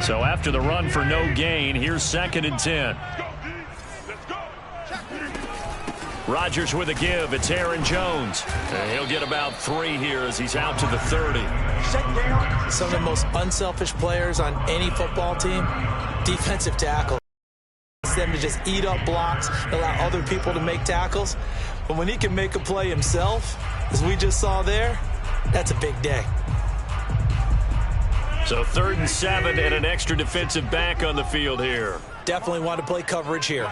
So after the run for no gain, here's 2nd and 10. Rodgers with a give. It's Aaron Jones. And he'll get about 3 here as he's out to the 30. Some of the most unselfish players on any football team, defensive tackle. Them to just eat up blocks, allow other people to make tackles. But when he can make a play himself, as we just saw there, that's a big day. So 3rd and 7 and an extra defensive back on the field here. Definitely want to play coverage here.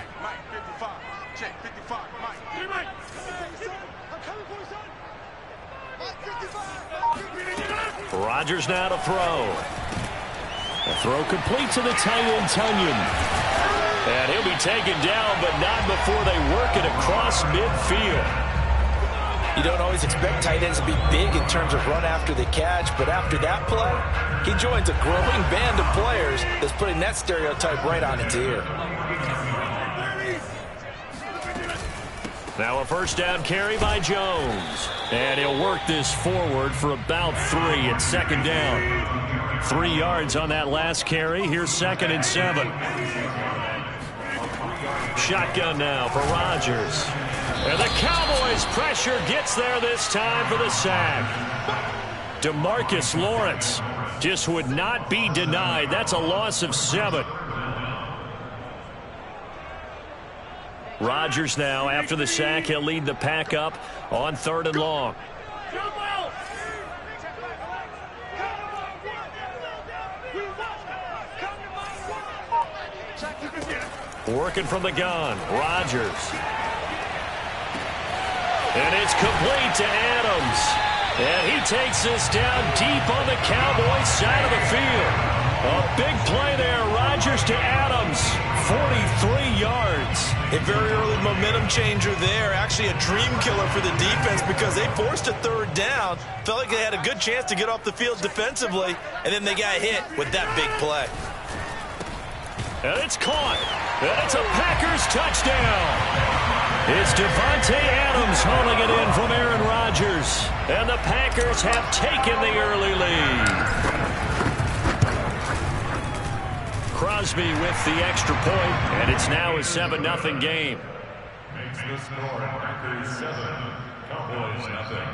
Rodgers now to throw. The throw complete to the tight end, Tunyon. And he'll be taken down, but not before they work it across midfield. You don't always expect tight ends to be big in terms of run after the catch, but after that play, he joins a growing band of players that's putting that stereotype right on its ear. Now a first down carry by Jones. And he'll work this forward for about 3 at 2nd down. 3 yards on that last carry. Here's 2nd and 7. Shotgun now for Rodgers. And the Cowboys pressure gets there this time for the sack. DeMarcus Lawrence just would not be denied. That's a loss of 7. Rodgers now, after the sack, he'll lead the pack up on 3rd and long. Working from the gun, Rodgers. And it's complete to Adams. And he takes this down deep on the Cowboys side of the field. A big play there, Rodgers to Adams. 43 yards. A very early momentum changer there. Actually a dream killer for the defense because they forced a 3rd down. Felt like they had a good chance to get off the field defensively, and then they got hit with that big play. And it's caught. And it's a Packers touchdown. It's Devontae Adams hauling it in from Aaron Rodgers. And the Packers have taken the early lead. Crosby with the extra point, and it's now a 7-0 game. Makes the score Packers 7, Cowboys nothing.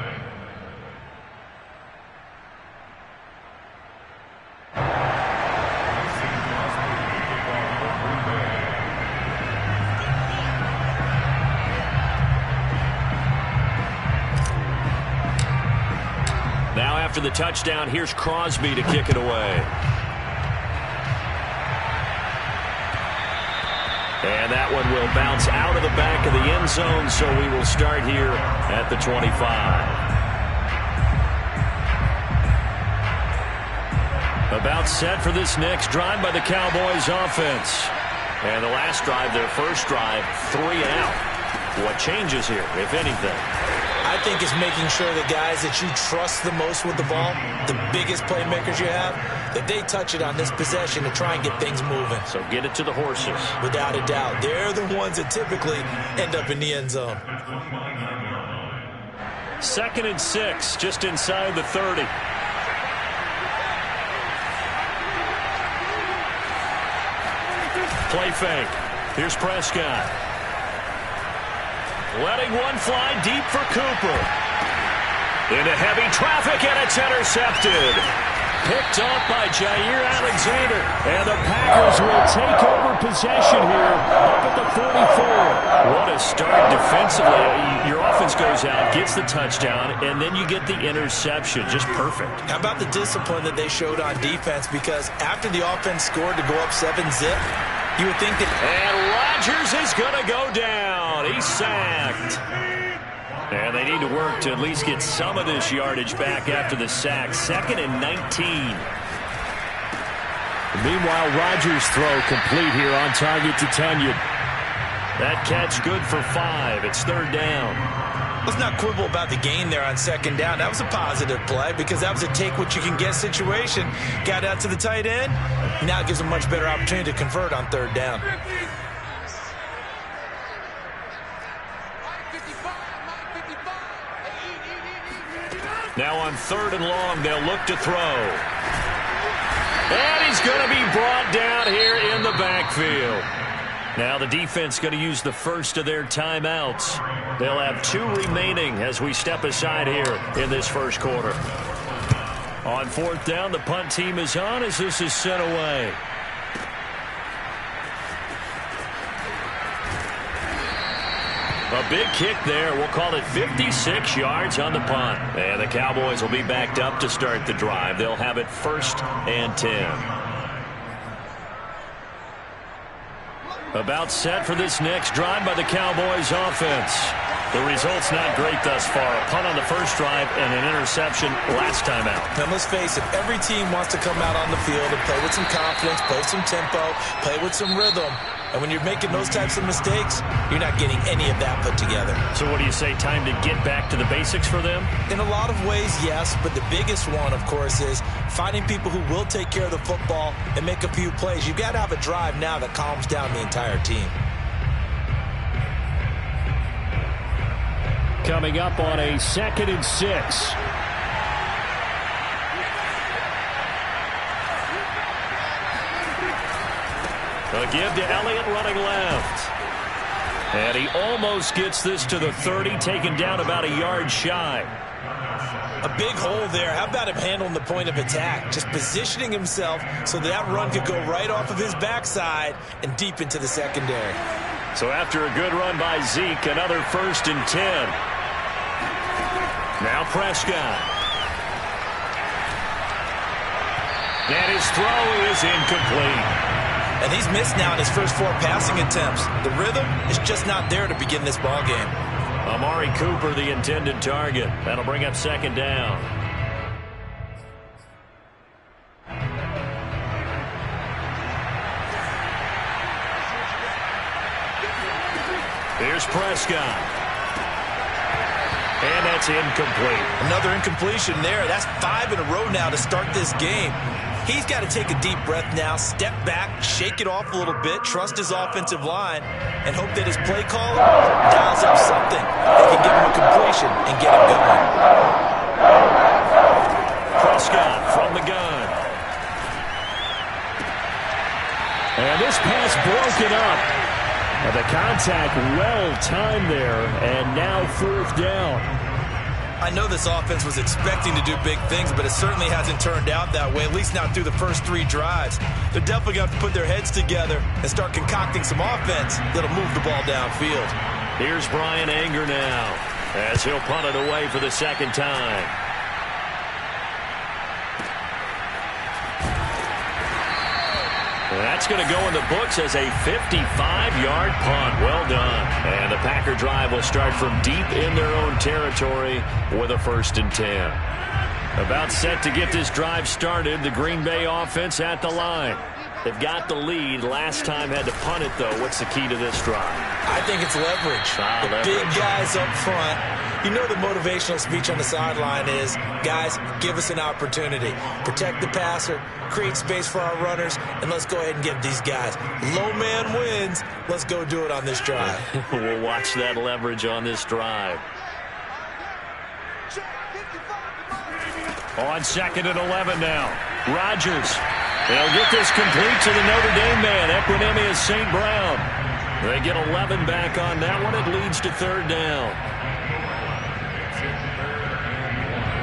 Now after the touchdown, here's Crosby to kick it away. And that one will bounce out of the back of the end zone, so we will start here at the 25. About set for this next drive by the Cowboys offense. And the last drive, their first drive, 3 and out. What changes here, if anything? I think it's making sure the guys that you trust the most with the ball, the biggest playmakers you have, that they touch it on this possession to try and get things moving. So get it to the horses. Without a doubt. They're the ones that typically end up in the end zone. 2nd and 6, just inside the 30. Play fake. Here's Prescott. Letting one fly deep for Cooper. Into heavy traffic, and it's intercepted. Picked up by Jair Alexander. And the Packers will take over possession here up at the 44. What a start defensively. Your offense goes out, gets the touchdown, and then you get the interception. Just perfect. How about the discipline that they showed on defense? Because after the offense scored to go up 7-zip, you would think that... And Rodgers is going to go down. He's sacked. And they need to work to at least get some of this yardage back after the sack. 2nd and 19. Meanwhile, Rodgers' throw complete here on target to Tunyon. That catch good for 5. It's 3rd down. Let's not quibble about the gain there on 2nd down. That was a positive play because that was a take-what-you-can-get situation. Got out to the tight end. Now it gives a much better opportunity to convert on 3rd down. Now on 3rd and long, they'll look to throw. And he's going to be brought down here in the backfield. Now the defense going to use the first of their timeouts. They'll have 2 remaining as we step aside here in this first quarter. On 4th down, the punt team is on as this is sent away. A big kick there. We'll call it 56 yards on the punt. And the Cowboys will be backed up to start the drive. They'll have it 1st and 10. About set for this next drive by the Cowboys offense. The result's not great thus far. A punt on the first drive and an interception last time out. And let's face it, every team wants to come out on the field and play with some confidence, play with some tempo, play with some rhythm. And when you're making those types of mistakes, you're not getting any of that put together. So what do you say, time to get back to the basics for them? In a lot of ways, yes. But the biggest one, of course, is finding people who will take care of the football and make a few plays. You've got to have a drive now that calms down the entire team. Coming up on a 2nd and 6. A give to Elliott running left. And he almost gets this to the 30, taken down about a yard shy. A big hole there. How about him handling the point of attack? Just positioning himself so that run could go right off of his backside and deep into the secondary. So after a good run by Zeke, another 1st and 10. Now Prescott. And his throw is incomplete. And he's missed now in his first 4 passing attempts. The rhythm is just not there to begin this ball game. Amari Cooper, the intended target. That'll bring up 2nd down. Here's Prescott. And that's incomplete. Another incompletion there. That's 5 in a row now to start this game. He's got to take a deep breath now, step back, shake it off a little bit, trust his offensive line, and hope that his play caller dials up something that can give him a completion and get him going. Prescott from the gun. And this pass broken up. And the contact well timed there, and now 4th down. I know this offense was expecting to do big things, but it certainly hasn't turned out that way, at least not through the first 3 drives. They're definitely going to have to put their heads together and start concocting some offense that'll move the ball downfield. Here's Brian Anger now as he'll punt it away for the 2nd time. That's going to go in the books as a 55-yard punt. Well done. And the Packer drive will start from deep in their own territory with a 1st and 10. About set to get this drive started. The Green Bay offense at the line. They've got the lead. Last time had to punt it, though. What's the key to this drive? I think it's leverage. The big guys up front. You know the motivational speech on the sideline is, guys, give us an opportunity. Protect the passer, create space for our runners, and let's go ahead and get these guys. Low man wins. Let's go do it on this drive. We'll watch that leverage on this drive. On 2nd and 11 now. Rodgers. They'll get this complete to the Notre Dame man, Equanimeous St. Brown. They get 11 back on that one. It leads to 3rd down.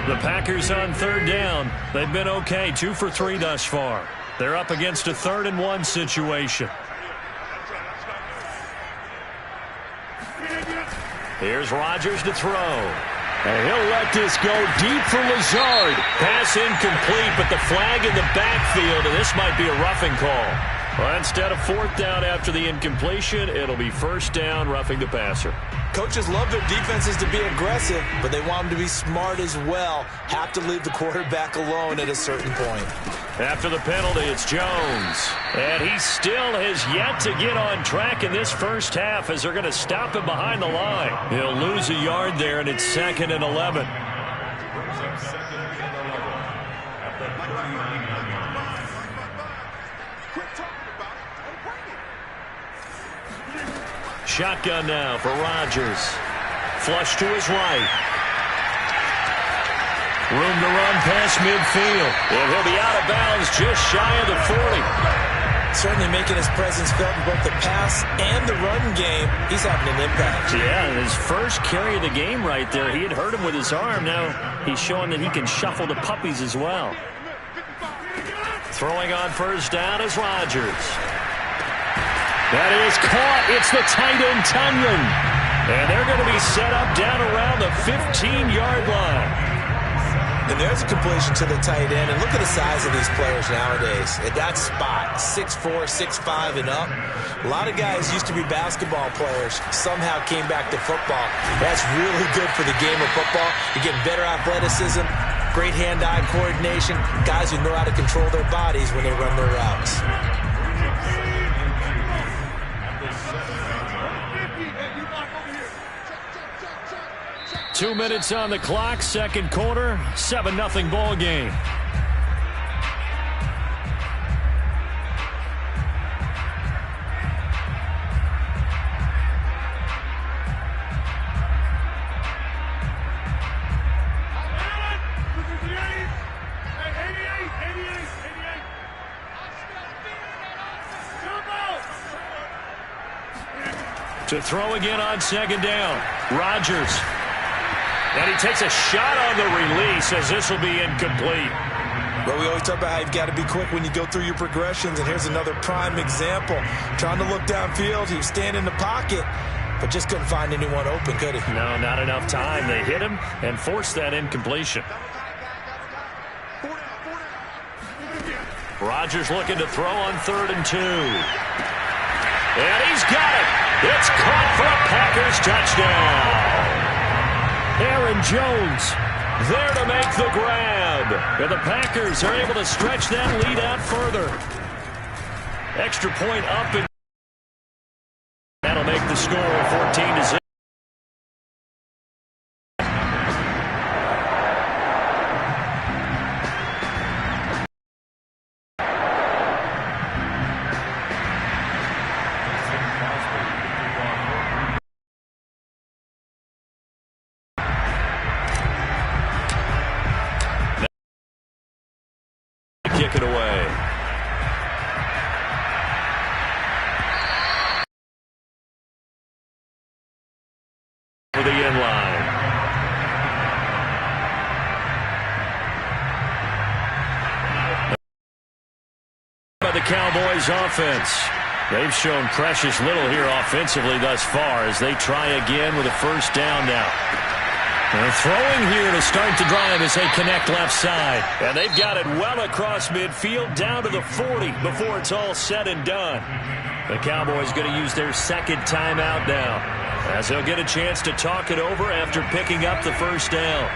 The Packers on 3rd down. They've been okay, 2 for 3 thus far. They're up against a 3rd and 1 situation. Here's Rodgers to throw. And he'll let this go deep for Lazard. Pass incomplete, but the flag in the backfield, and this might be a roughing call. Well, instead of 4th down after the incompletion, it'll be 1st down, roughing the passer. Coaches love their defenses to be aggressive, but they want them to be smart as well. Have to leave the quarterback alone at a certain point. After the penalty, it's Jones. And he still has yet to get on track in this first half as they're going to stop him behind the line. He'll lose a yard there, and it's 2nd and 11. Shotgun now for Rodgers. Flush to his right. Room to run past midfield. And he'll be out of bounds just shy of the 40. Certainly making his presence felt in both the pass and the run game. He's having an impact. Yeah, his first carry of the game right there. He had hurt him with his arm. Now he's showing that he can shuffle the puppies as well. Throwing on first down is Rodgers. That is caught. It's the tight end, Tunyon. And they're going to be set up down around the 15-yard line. And there's a completion to the tight end. And look at the size of these players nowadays. At that spot, 6'4", 6'5", and up. A lot of guys used to be basketball players, somehow came back to football. That's really good for the game of football. You're getting better athleticism, great hand-eye coordination, guys who know how to control their bodies when they run their routes. 2 minutes on the clock, second quarter, 7-0 ball game. To throw again on second down, Rodgers. And he takes a shot on the release as this will be incomplete. Well, we always talk about how you've got to be quick when you go through your progressions, and here's another prime example. Trying to look downfield, he was standing in the pocket, but just couldn't find anyone open, could he? No, not enough time. They hit him and forced that incompletion. Rodgers looking to throw on 3rd and 2. And he's got it. It's caught for a Packers touchdown. Aaron Jones there to make the grab. And the Packers are able to stretch that lead out further. Extra point up, and that'll make the score 14-6. Kick it away. For the end line. By the Cowboys offense. They've shown precious little here offensively thus far as they try again with a first down now. They're throwing here to start the drive as they connect left side. And they've got it well across midfield down to the 40 before it's all said and done. The Cowboys going to use their second timeout now as they'll get a chance to talk it over after picking up the first down.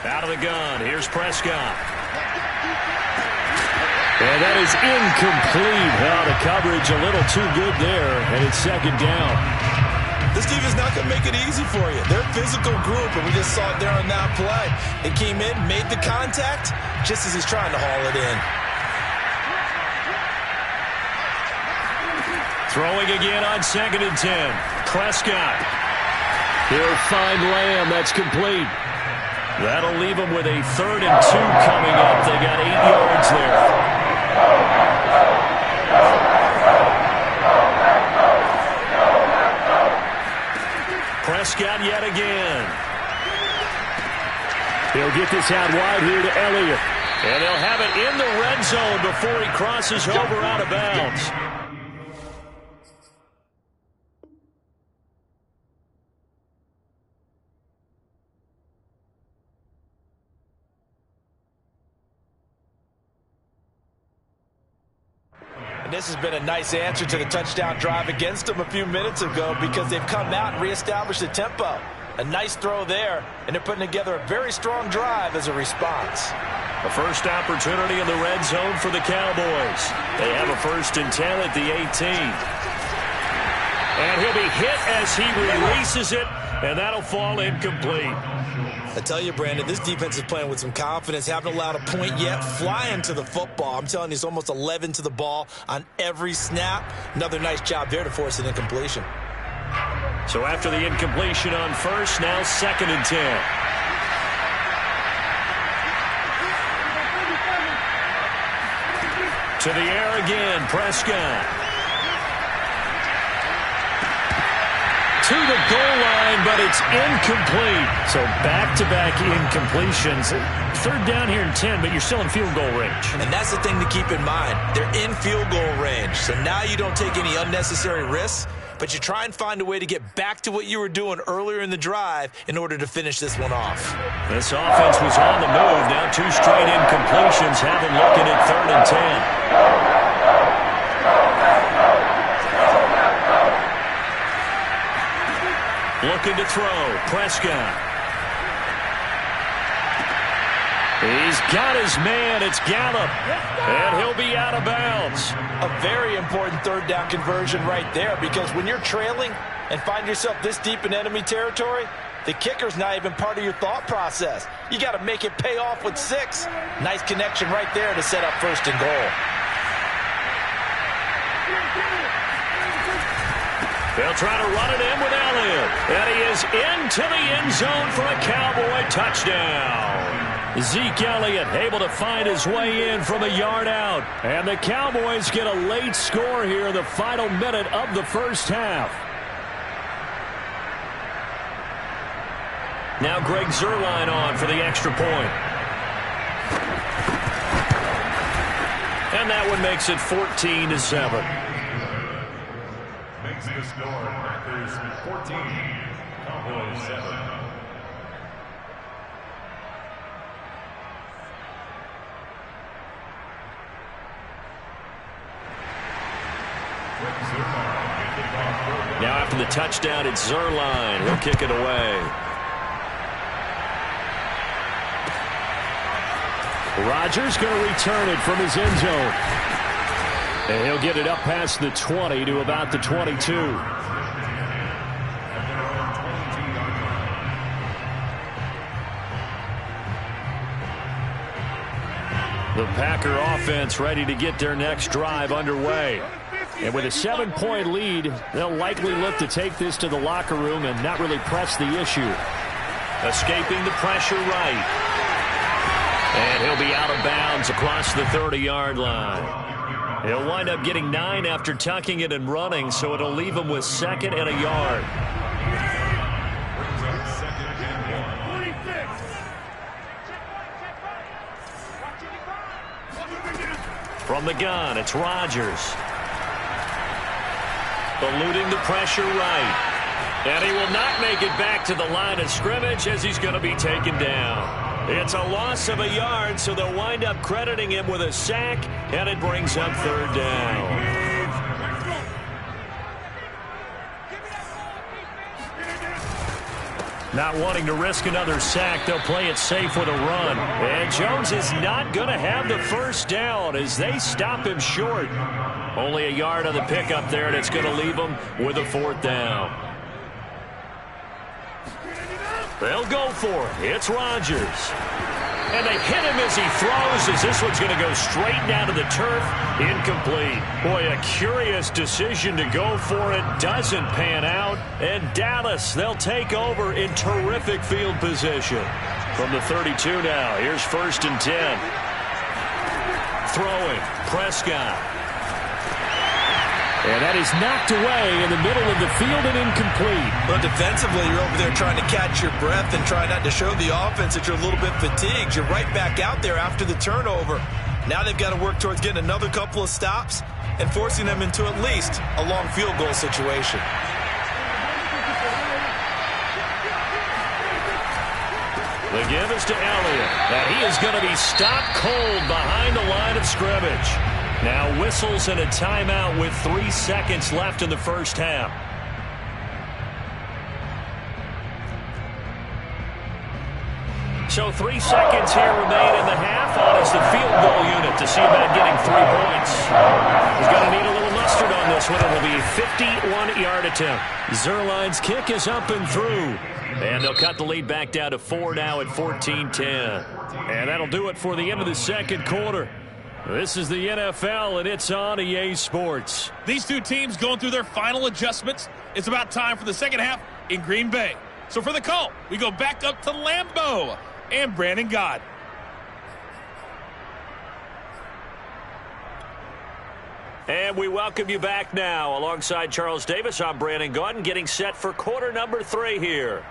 Out of the gun, here's Prescott. And that is incomplete. Well, the coverage a little too good there, and it's second down. This defense is not going to make it easy for you. They're a physical group, and we just saw it there on that play. It came in, made the contact, just as he's trying to haul it in. Throwing again on 2nd and 10. Prescott. He'll find Lamb. That's complete. That'll leave them with a 3rd and 2 coming up. They got 8 yards there. Prescott yet again. He'll get this out wide here to Elliott. And they'll have it in the red zone before he crosses over out of bounds. This has been a nice answer to the touchdown drive against them a few minutes ago because they've come out and reestablished the tempo. A nice throw there, and they're putting together a very strong drive as a response. A first opportunity in the red zone for the Cowboys. They have a 1st and 10 at the 18. And he'll be hit as he releases it, and that'll fall incomplete. I tell you, Brandon, this defense is playing with some confidence. Haven't allowed a point yet. Flying to the football. I'm telling you, it's almost 11 to the ball on every snap. Another nice job there to force an incompletion. So after the incompletion on first, now 2nd and 10. To the air again, Prescott. To the goal line, but it's incomplete. So back-to-back incompletions. 3rd down here and 10, but you're still in field goal range. And that's the thing to keep in mind. They're in field goal range. So now you don't take any unnecessary risks, but you try and find a way to get back to what you were doing earlier in the drive in order to finish this one off. This offense was on the move. Now 2 straight incompletions have them looking at 3rd and 10. Looking to throw, Prescott. He's got his man, it's Gallup, and he'll be out of bounds. A very important 3rd down conversion right there, because when you're trailing and find yourself this deep in enemy territory, the kicker's not even part of your thought process. You got to make it pay off with 6. Nice connection right there to set up 1st and goal. They'll try to run it in with Elliott. And he is into the end zone for a Cowboy touchdown. Zeke Elliott able to find his way in from a yard out. And the Cowboys get a late score here in the final minute of the first half. Now Greg Zuerlein on for the extra point. And that one makes it 14-7. Makes the score. Packers 14, Cowboys 7. Now after the touchdown, it's Zuerlein. He'll kick it away. Rodgers going to return it from his end zone. And he'll get it up past the 20 to about the 22. The Packer offense ready to get their next drive underway. And with a 7-point lead, they'll likely look to take this to the locker room and not really press the issue. Escaping the pressure right. And he'll be out of bounds across the 30-yard line. He'll wind up getting 9 after tucking it and running, so it'll leave him with 2nd and a yard. From the gun, it's Rodgers. Eluding the pressure right. And he will not make it back to the line of scrimmage as he's going to be taken down. It's a loss of a yard, so they'll wind up crediting him with a sack, and it brings up 3rd down. Not wanting to risk another sack, they'll play it safe with a run. And Jones is not going to have the 1st down as they stop him short. Only a yard on the pickup there, and it's going to leave him with a 4th down. They'll go for it. It's Rodgers. And they hit him as he throws, as this one's going to go straight down to the turf. Incomplete. Boy, a curious decision to go for it. Doesn't pan out. And Dallas, they'll take over in terrific field position. From the 32 now, here's 1st and 10. Throwing, Prescott. And that is knocked away in the middle of the field and incomplete. But defensively, you're over there trying to catch your breath and try not to show the offense that you're a little bit fatigued. You're right back out there after the turnover. Now they've got to work towards getting another couple of stops and forcing them into at least a long field goal situation. The give is to Elliott. And he is going to be stopped cold behind the line of scrimmage. Now whistles and a timeout with 3 seconds left in the first half. So 3 seconds here remain in the half. On is the field goal unit to see about getting 3 points. He's going to need a little muscle mustard on this one. It will be a 51-yard attempt. Zerline's kick is up and through. And they'll cut the lead back down to 4 now at 14-10. And that'll do it for the end of the second quarter. This is the NFL, and it's on EA Sports. These two teams going through their final adjustments. It's about time for the second half in Green Bay. So for the call, we go back up to Lambeau and Brandon Gott. And we welcome you back now. Alongside Charles Davis, I'm Brandon Gott, getting set for quarter number 3 here.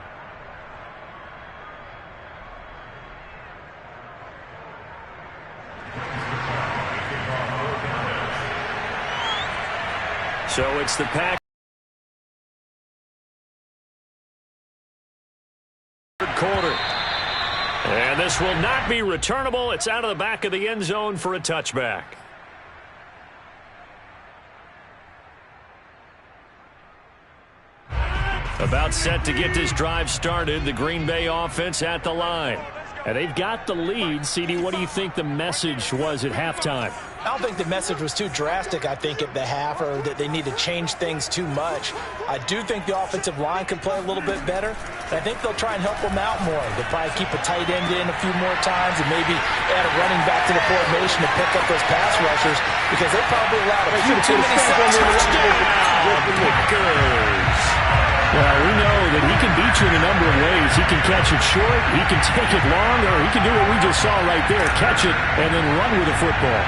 So it's the Packers. Third quarter. And this will not be returnable. It's out of the back of the end zone for a touchback. About set to get this drive started. The Green Bay offense at the line. And they've got the lead. CD, what do you think the message was at halftime? I don't think the message was too drastic, I think, at the half, or that they need to change things too much. I do think the offensive line can play a little bit better. I think they'll try and help them out more. They'll probably keep a tight end in a few more times and maybe add a running back to the formation to pick up those pass rushers, because they probably allowed a few too many sacks. Packers. Well, we know that he can beat you in a number of ways. He can catch it short, he can take it long, or he can do what we just saw right there, catch it and then run with the football.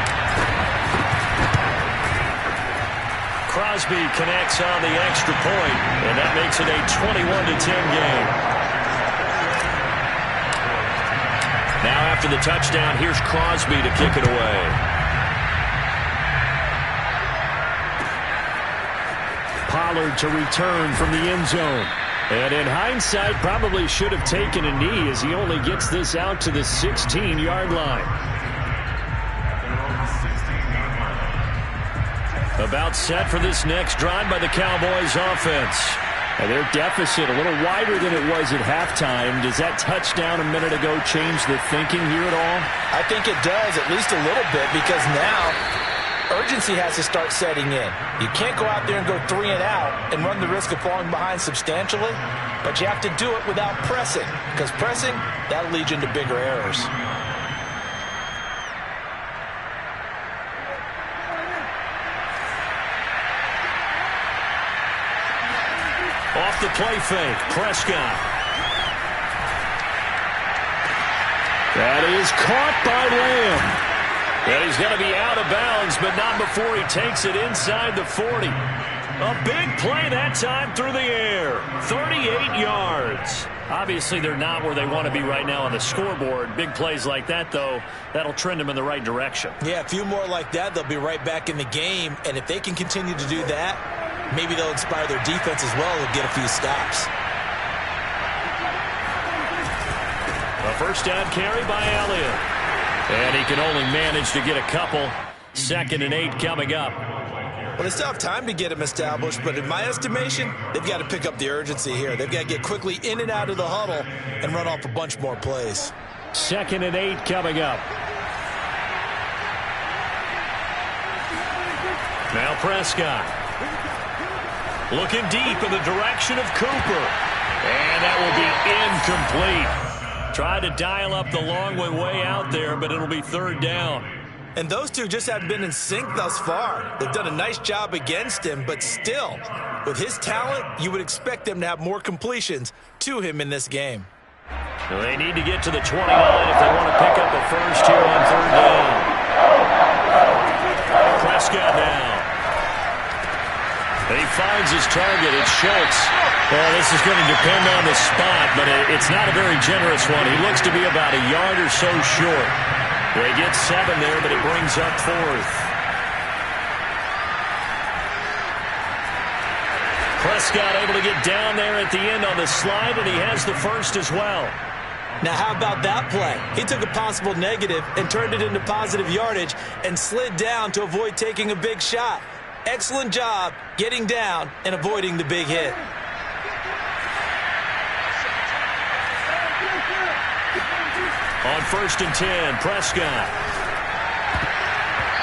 Crosby connects on the extra point, and that makes it a 21-10 game. Now after the touchdown, here's Crosby to kick it away. Pollard to return from the end zone. And in hindsight, probably should have taken a knee as he only gets this out to the 16-yard line. About set for this next drive by the Cowboys offense. And their deficit a little wider than it was at halftime. Does that touchdown a minute ago change the thinking here at all? I think it does, at least a little bit, because now urgency has to start setting in. You can't go out there and go 3 and out and run the risk of falling behind substantially, but you have to do it without pressing, because pressing, that'll lead you into bigger errors. Off the play fake, Prescott. That is caught by Lamb. And he's going to be out of bounds, but not before he takes it inside the 40. A big play that time through the air. 38 yards. Obviously, they're not where they want to be right now on the scoreboard. Big plays like that, though, that'll trend them in the right direction. Yeah, a few more like that, they'll be right back in the game. And if they can continue to do that, maybe they'll inspire their defense as well and get a few stops. A first down carry by Elliott. And he can only manage to get a couple. 2nd and 8 coming up. Well, they still have time to get him established, but in my estimation, they've got to pick up the urgency here. They've got to get quickly in and out of the huddle and run off a bunch more plays. 2nd and 8 coming up. Now Prescott. Looking deep in the direction of Cooper. And that will be incomplete. Tried to dial up the long way out there, but it'll be 3rd down. And those two just haven't been in sync thus far. They've done a nice job against him, but still, with his talent, you would expect them to have more completions to him in this game. Well, they need to get to the 29 if they want to pick up a first here on 3rd down. Prescott down. And he finds his target. It's Schultz. Well, this is going to depend on the spot, but it's not a very generous one. He looks to be about a yard or so short. They get 7 there, but it brings up 4th. Prescott able to get down there at the end on the slide, and he has the first as well. Now, how about that play? He took a possible negative and turned it into positive yardage and slid down to avoid taking a big shot. Excellent job getting down and avoiding the big hit. On 1st and 10, Prescott.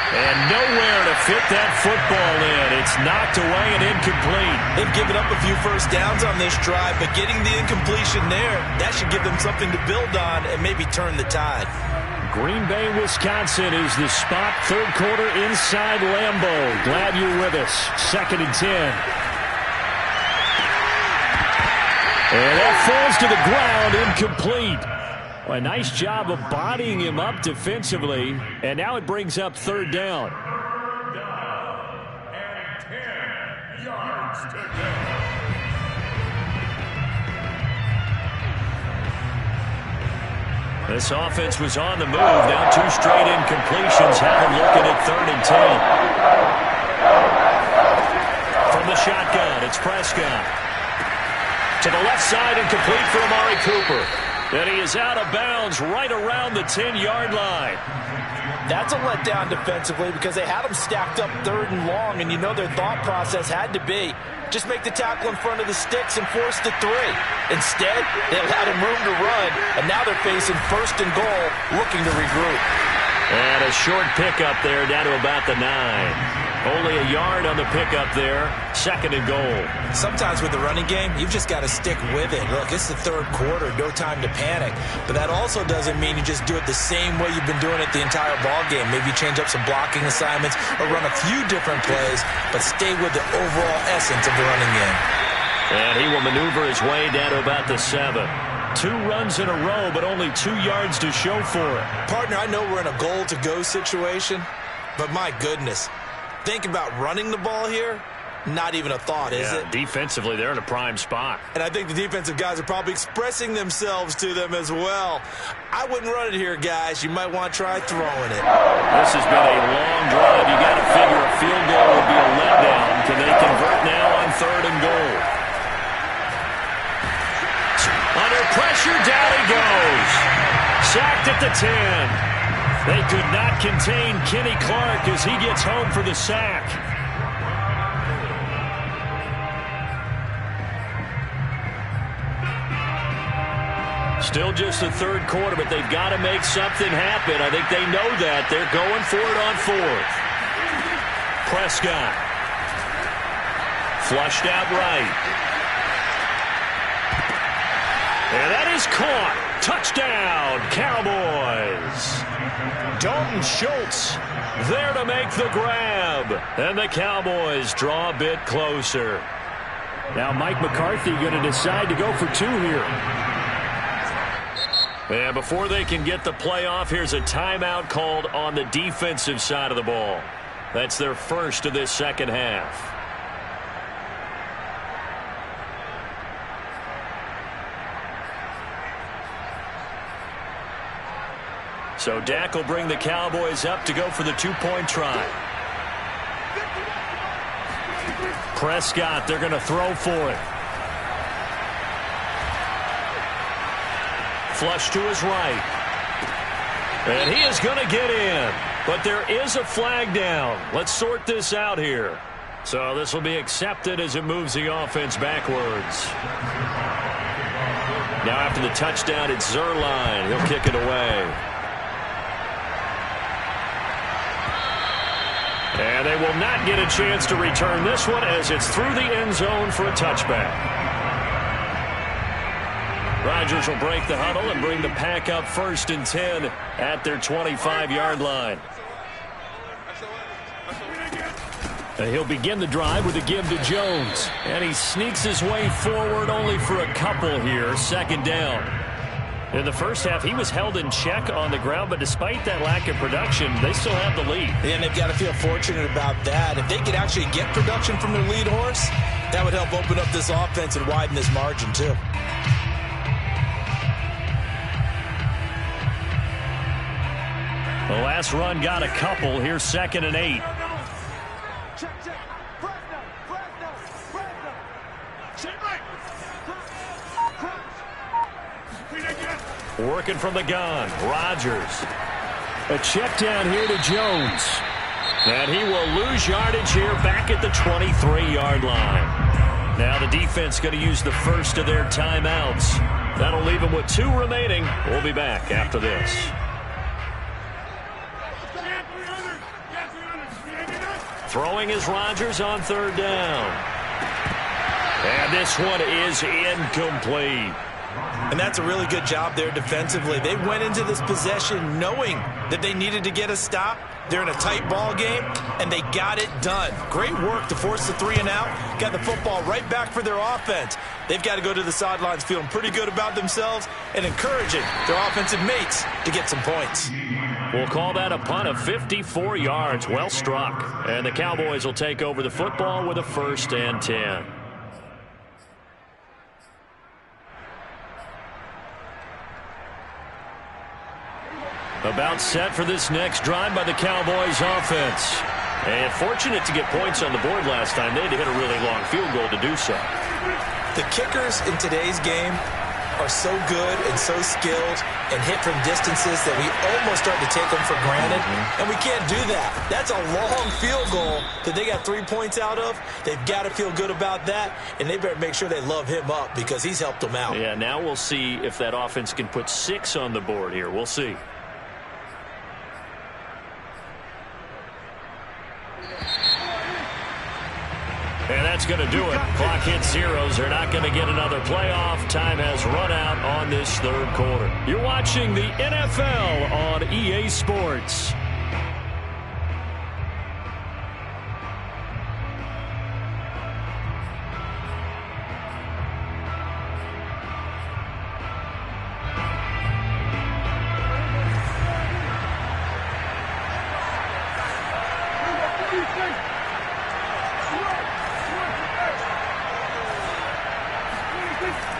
And nowhere to fit that football in. It's knocked away and incomplete. They've given up a few first downs on this drive, but getting the incompletion there, that should give them something to build on and maybe turn the tide. Green Bay, Wisconsin is the spot. Third quarter inside Lambeau. Glad you're with us. 2nd and 10. And that falls to the ground, incomplete. Well, a nice job of bodying him up defensively. And now it brings up 3rd down. 3rd down and 10 yards to go. This offense was on the move. Now 2 straight incompletions have them looking at 3rd and 10. From the shotgun, it's Prescott. To the left side, incomplete for Amari Cooper. And he is out of bounds right around the 10-yard line. That's a letdown defensively because they had him stacked up 3rd and long, and you know their thought process had to be just make the tackle in front of the sticks and force the 3. Instead, they allowed him room to run, and now they're facing 1st and goal, looking to regroup. And a short pickup there down to about the 9. Only a yard on the pickup there. 2nd and goal. Sometimes with the running game, you've just got to stick with it. Look, it's the 3rd quarter, no time to panic. But that also doesn't mean you just do it the same way you've been doing it the entire ball game. Maybe change up some blocking assignments or run a few different plays, but stay with the overall essence of the running game. And he will maneuver his way down to about the 7. 2 runs in a row, but only 2 yards to show for it. Partner, I know we're in a goal-to-go situation, but my goodness, think about running the ball here. Not even a thought, is it? Defensively, they're in a prime spot. And I think the defensive guys are probably expressing themselves to them as well. I wouldn't run it here, guys. You might want to try throwing it. This has been a long drive. You got to figure a field goal would be a letdown. Can they convert now on 3rd and goal? Under pressure, down he goes. Sacked at the 10. They could not contain Kenny Clark as he gets home for the sack. Still just the 3rd quarter, but they've got to make something happen. I think they know that. They're going for it on 4th. Prescott. Flushed out right. And that is caught. Touchdown, Cowboys. Dalton Schultz there to make the grab. And the Cowboys draw a bit closer. Now Mike McCarthy going to decide to go for 2 here. And before they can get the play off, here's a timeout called on the defensive side of the ball. That's their first of this 2nd half. So Dak will bring the Cowboys up to go for the 2-point try. Prescott, they're going to throw for it. Flush to his right. And he is going to get in. But there is a flag down. Let's sort this out here. So this will be accepted as it moves the offense backwards. Now after the touchdown, it's Zerline. He'll kick it away. And they will not get a chance to return this one as it's through the end zone for a touchback. Rodgers will break the huddle and bring the pack up 1st and 10 at their 25-yard line. And he'll begin the drive with a give to Jones. And he sneaks his way forward only for a couple here. 2nd down. In the first half, he was held in check on the ground, but despite that lack of production, they still have the lead. And they've got to feel fortunate about that. If they could actually get production from their lead horse, that would help open up this offense and widen this margin, too. The last run got a couple. Here's 2nd and 8. Working from the gun, Rodgers. A check down here to Jones. And he will lose yardage here back at the 23-yard line. Now the defense going to use the first of their timeouts. That'll leave them with 2 remaining. We'll be back after this. Throwing is Rodgers on third down. And this one is incomplete. And that's a really good job there defensively. They went into this possession knowing that they needed to get a stop. They're in a tight ball game, and they got it done. Great work to force the 3 and out. Got the football right back for their offense. They've got to go to the sidelines feeling pretty good about themselves and encouraging their offensive mates to get some points. We'll call that a punt of 54 yards. Well struck. And the Cowboys will take over the football with a 1st and 10. About set for this next drive by the Cowboys offense. And fortunate to get points on the board last time. They had to hit a really long field goal to do so. The kickers in today's game are so good and so skilled and hit from distances that we almost start to take them for granted. And we can't do that. That's a long field goal that they got 3 points out of. They've got to feel good about that, and they better make sure they love him up because he's helped them out. Yeah, now we'll see if that offense can put 6 on the board here. We'll see. And that's going to do it. Clock hits zeros. They're not going to get another playoff. Time has run out on this 3rd quarter. You're watching the NFL on EA Sports.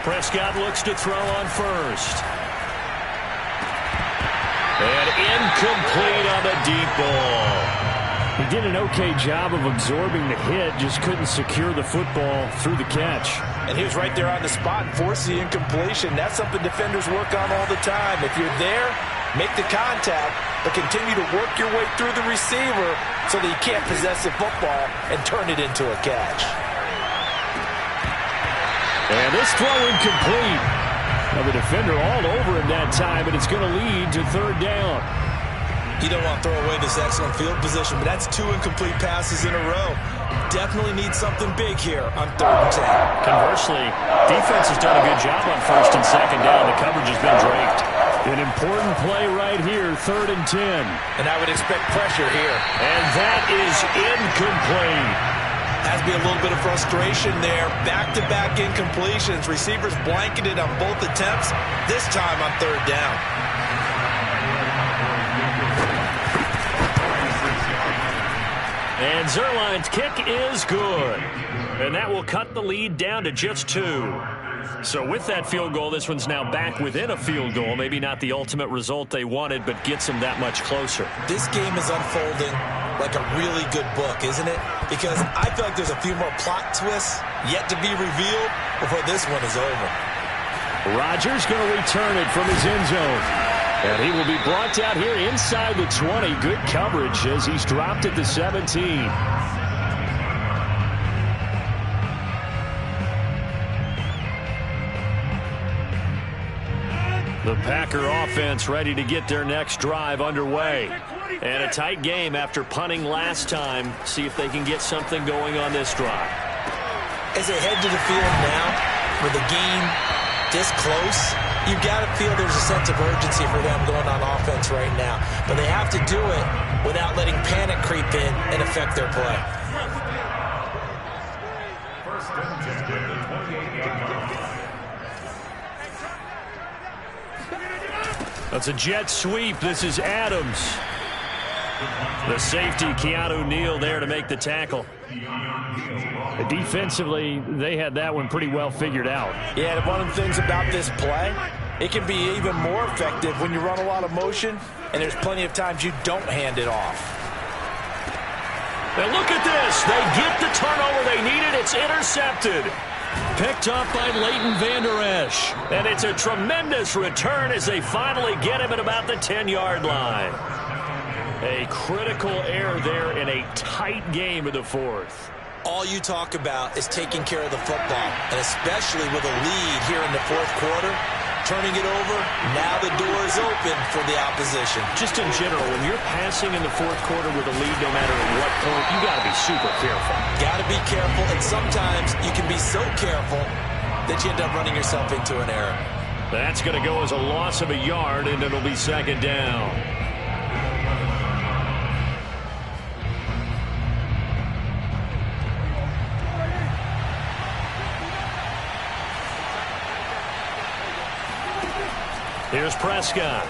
Prescott looks to throw on first. And incomplete on the deep ball. He did an okay job of absorbing the hit, just couldn't secure the football through the catch. And he was right there on the spot and forced the incompletion. That's something defenders work on all the time. If you're there, make the contact, but continue to work your way through the receiver so that you can't possess the football and turn it into a catch. And this throw incomplete. Now the defender all over him that time, but it's going to lead to 3rd down. You don't want to throw away this excellent field position, but that's 2 incomplete passes in a row. Definitely need something big here on 3rd and 10. Conversely, defense has done a good job on 1st and 2nd down. The coverage has been draped. An important play right here, 3rd and 10. And I would expect pressure here. And that is incomplete. Has to be a little bit of frustration there. Back-to-back incompletions. Receivers blanketed on both attempts, this time on 3rd down. And Zerline's kick is good. And that will cut the lead down to just 2. So with that field goal, this one's now back within a field goal. Maybe not the ultimate result they wanted, but gets them that much closer. This game is unfolding like a really good book, isn't it? Because I feel like there's a few more plot twists yet to be revealed before this one is over. Rodgers going to return it from his end zone. And he will be brought down here inside the 20. Good coverage as he's dropped at the 17. The Packer offense ready to get their next drive underway. And a tight game after punting last time. See if they can get something going on this drive. As they head to the field now, with the game this close, you've got to feel there's a sense of urgency for them going on offense right now. But they have to do it without letting panic creep in and affect their play. That's a jet sweep. This is Adams. The safety, Keanu Neal, there to make the tackle. Defensively, they had that one pretty well figured out. Yeah, and one of the things about this play, it can be even more effective when you run a lot of motion, and there's plenty of times you don't hand it off. And look at this. They get the turnover they needed. It's intercepted. Picked up by Leighton Vander Esch. And it's a tremendous return as they finally get him at about the 10-yard line. A critical error there in a tight game of the 4th. All you talk about is taking care of the football, and especially with a lead here in the 4th quarter, turning it over. Now the door is open for the opposition. Just in general, when you're passing in the fourth quarter with a lead, no matter at what point, you got to be super careful. Got to be careful, and sometimes you can be so careful that you end up running yourself into an error. That's going to go as a loss of a yard, and it'll be second down. Here's Prescott.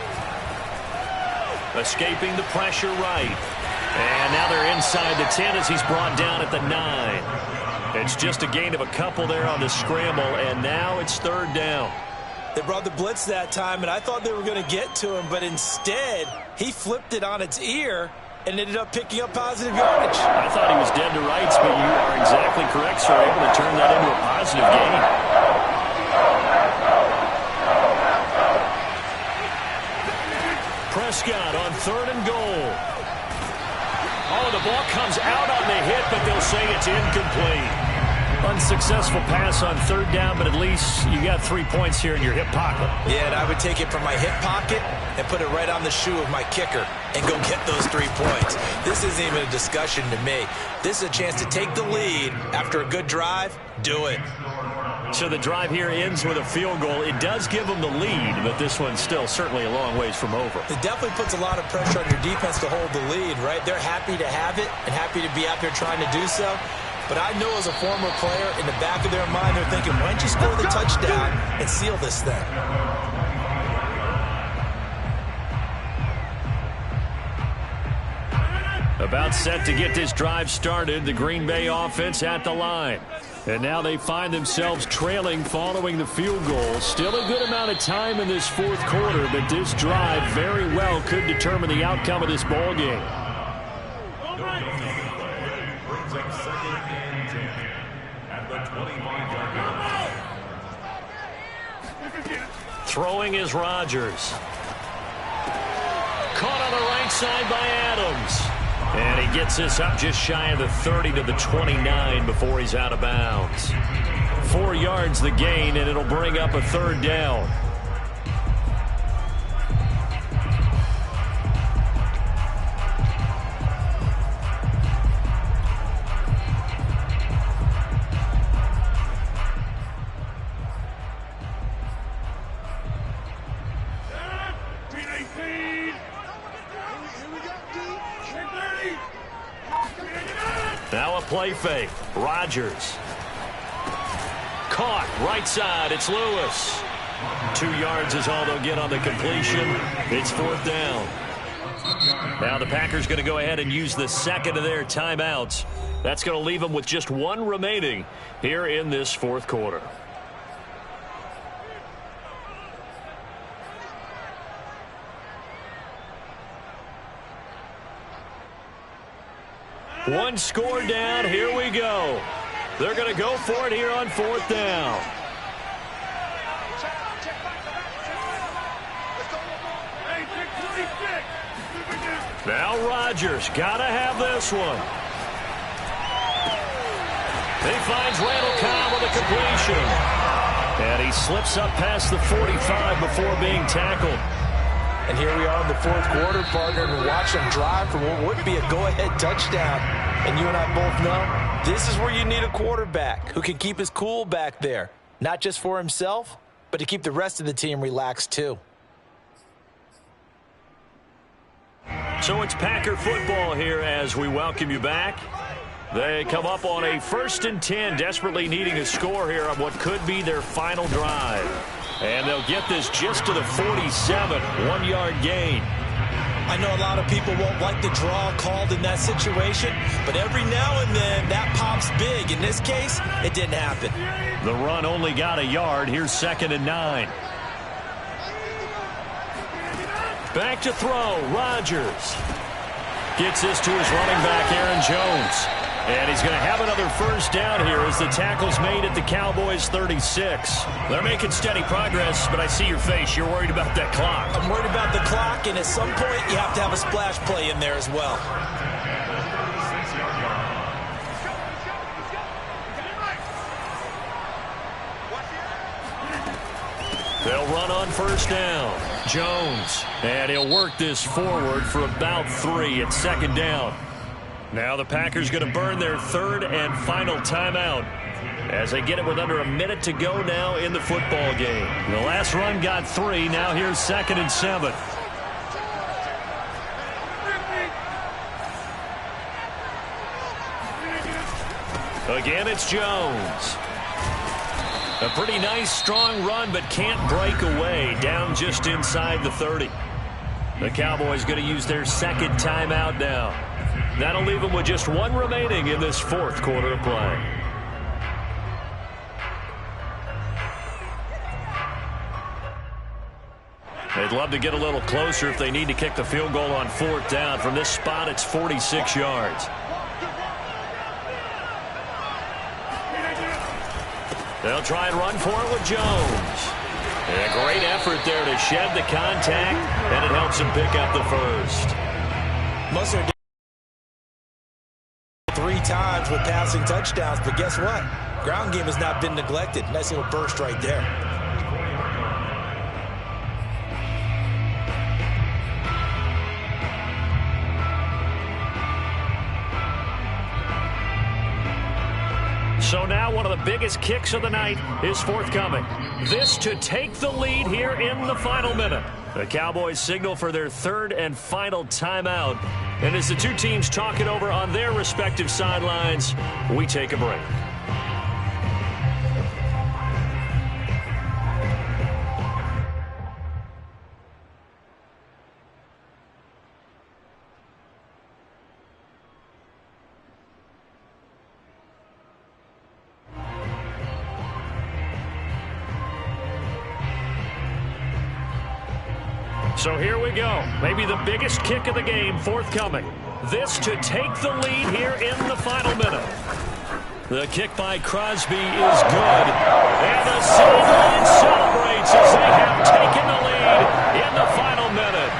Escaping the pressure right. And now they're inside the 10 as he's brought down at the 9. It's just a gain of a couple there on the scramble, and now it's third down. They brought the blitz that time, and I thought they were going to get to him, but instead, he flipped it on its ear and ended up picking up positive yardage. I thought he was dead to rights, but you are exactly correct, sir. Able to turn that into a positive gain. Prescott on third and goal. Oh, the ball comes out on the hit, but they'll say it's incomplete. Unsuccessful pass on third down, but at least you got 3 points here in your hip pocket. Yeah, and I would take it from my hip pocket and put it right on the shoe of my kicker and go get those 3 points. This isn't even a discussion to me. This is a chance to take the lead after a good drive. Do it. So the drive here ends with a field goal. It does give them the lead, but this one's still certainly a long ways from over. It definitely puts a lot of pressure on your defense to hold the lead, right? They're happy to have it and happy to be out there trying to do so. But I know as a former player, in the back of their mind, they're thinking, why don't you score the touchdown and seal this thing? About set to get this drive started, the Green Bay offense at the line. And now they find themselves trailing following the field goal. Still a good amount of time in this fourth quarter, but this drive very well could determine the outcome of this ball game. Throwing is Rodgers. Caught on the right side by Adams. And he gets this up just shy of the 30 to the 29 before he's out of bounds. 4 yards the gain, and it'll bring up a third down. Now a play fake. Rodgers. Caught. Right side. It's Lewis. 2 yards is all they'll get on the completion. It's fourth down. Now the Packers going to go ahead and use the second of their timeouts. That's going to leave them with just 1 remaining here in this fourth quarter. One score down. Here we go. They're going to go for it here on fourth down. Now Rodgers got to have this one. He finds Randall Cobb with a completion. And he slips up past the 45 before being tackled. And here we are in the fourth quarter, partner, and watch them drive for what would be a go-ahead touchdown. And you and I both know this is where you need a quarterback who can keep his cool back there. Not just for himself, but to keep the rest of the team relaxed too. So it's Packer football here as we welcome you back. They come up on a 1st and 10, desperately needing a score here on what could be their final drive. And they'll get this just to the 47, 1-yard gain. I know a lot of people won't like the draw called in that situation, but every now and then that pops big. In this case, it didn't happen. The run only got a yard. Here's 2nd and 9. Back to throw. Rodgers gets this to his running back, Aaron Jones. And he's going to have another first down here as the tackle's made at the Cowboys' 36. They're making steady progress, but I see your face. You're worried about that clock. I'm worried about the clock, and at some point you have to have a splash play in there as well. They'll run on first down. Jones. And he'll work this forward for about 3 at second down. Now the Packers going to burn their third and final timeout as they get it with under a minute to go now in the football game. The last run got 3. Now here's 2nd and 7. Again, it's Jones. A pretty nice, strong run, but can't break away. Down just inside the 30. The Cowboys going to use their second timeout now. That'll leave them with just 1 remaining in this 4th quarter of play. They'd love to get a little closer if they need to kick the field goal on 4th down. From this spot, it's 46 yards. They'll try and run for it with Jones. And a great effort there to shed the contact, and it helps him pick up the first. Musser did 3 times with passing touchdowns, but guess what? Ground game has not been neglected. Nice little burst right there. So now one of the biggest kicks of the night is forthcoming. This to take the lead here in the final minute. The Cowboys signal for their 3rd and final timeout. And as the two teams talk it over on their respective sidelines, we take a break. So here we go. Maybe the biggest kick of the game forthcoming. This to take the lead here in the final minute. The kick by Crosby is good. And the sideline celebrates as they have taken the lead in the final minute.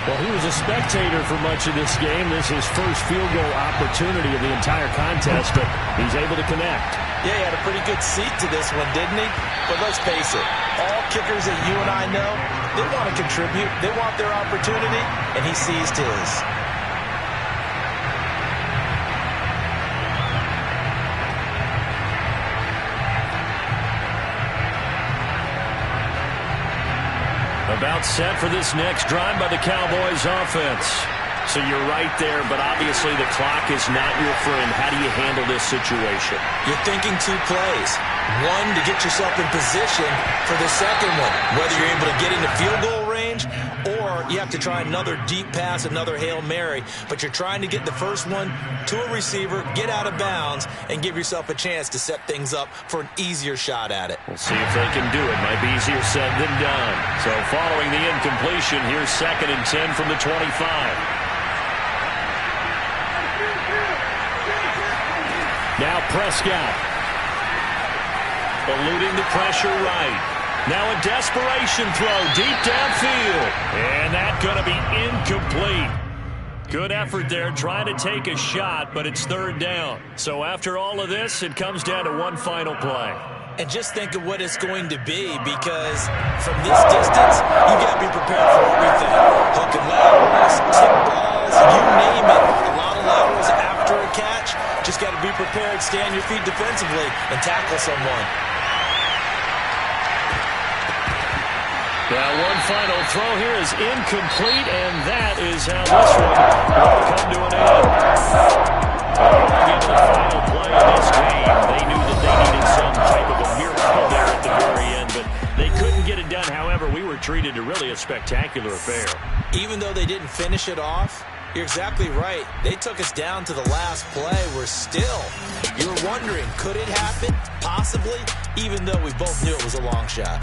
Well, he was a spectator for much of this game. This is his first field goal opportunity of the entire contest, but he's able to connect. Yeah, he had a pretty good seat to this one, didn't he? But let's face it, all kickers that you and I know, they want to contribute. They want their opportunity, and he seized his. About set for this next drive by the Cowboys offense. So you're right there, but obviously the clock is not your friend. How do you handle this situation? You're thinking 2 plays. One, to get yourself in position for the second one, whether you're able to get into field goal range or you have to try another deep pass, another Hail Mary. But you're trying to get the first one to a receiver, get out of bounds, and give yourself a chance to set things up for an easier shot at it. We'll see if they can do it. Might be easier said than done. So following the incompletion, here's 2nd and 10 from the 25. Now Prescott. Eluding the pressure right. Now a desperation throw deep downfield. And that's going to be incomplete. Good effort there trying to take a shot, but it's 3rd down. So after all of this, it comes down to one final play. And just think of what it's going to be, because from this distance, you got to be prepared for everything. Hook and laterals, tip balls, you name it. A lot of laterals after a catch. Just got to be prepared, stay on your feet defensively, and tackle someone. Now one final throw here is incomplete, and that is how this one will come to an end. Again, the final play of this game, they knew that they needed some type of a miracle there at the very end, but they couldn't get it done. However, we were treated to really a spectacular affair. Even though they didn't finish it off, you're exactly right. They took us down to the last play. We're still, you're wondering, could it happen? Possibly, even though we both knew it was a long shot.